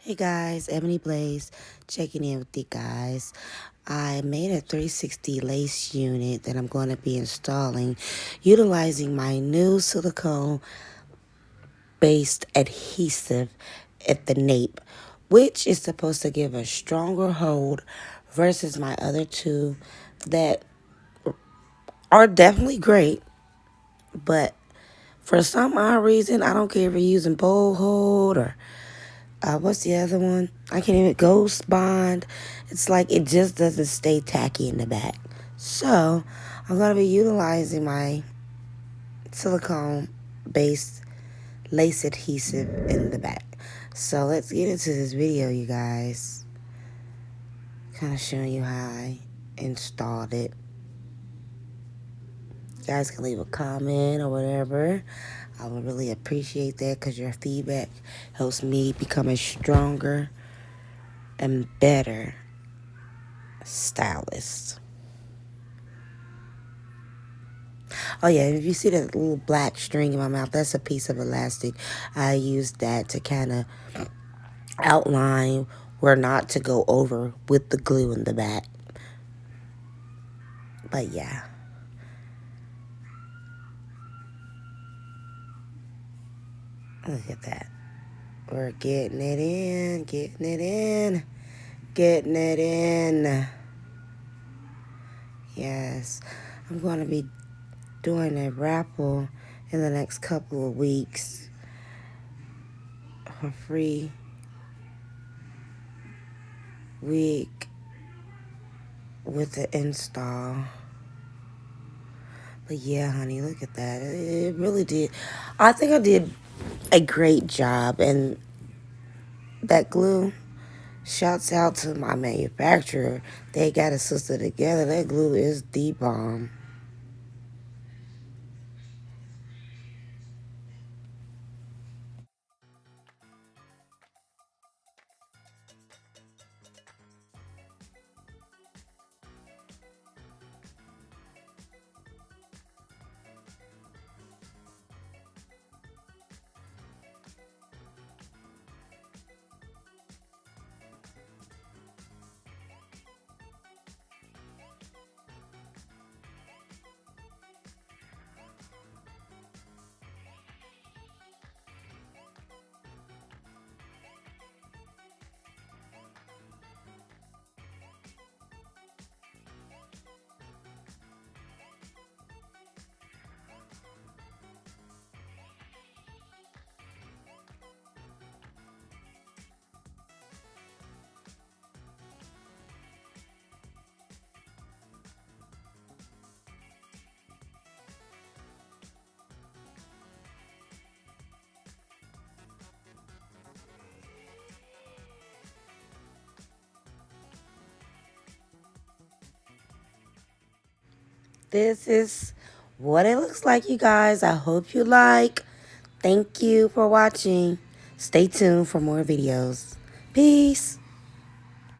Hey guys, Ebony Blaze checking in with you guys. I made a 360 lace unit that I'm going to be installing utilizing my new silicone based adhesive at the nape, which is supposed to give a stronger hold versus my other two that are definitely great, but for some odd reason, I don't care if you're using bold hold or what's the other one? I can't even Ghost Bond. It's like it just doesn't stay tacky in the back. So I'm gonna be utilizing my silicone based lace adhesive in the back. So let's get into this video, you guys. Kind of showing you how I installed it. You guys can leave a comment or whatever. I would really appreciate that because your feedback helps me become a stronger and better stylist. Oh yeah, if you see that little black string in my mouth, that's a piece of elastic. I used that to kind of outline where not to go over with the glue in the back. But yeah. Look at that. We're getting it in, getting it in, getting it in. Yes. I'm going to be doing a raffle in the next couple of weeks for free week with the install. But yeah, honey, look at that. It really did. I think I did a great job. And that glue, shouts out to my manufacturer. They got a sister together. That glue is the bomb. This is what it looks like, you guys. I hope you like. Thank you for watching. Stay tuned for more videos. Peace.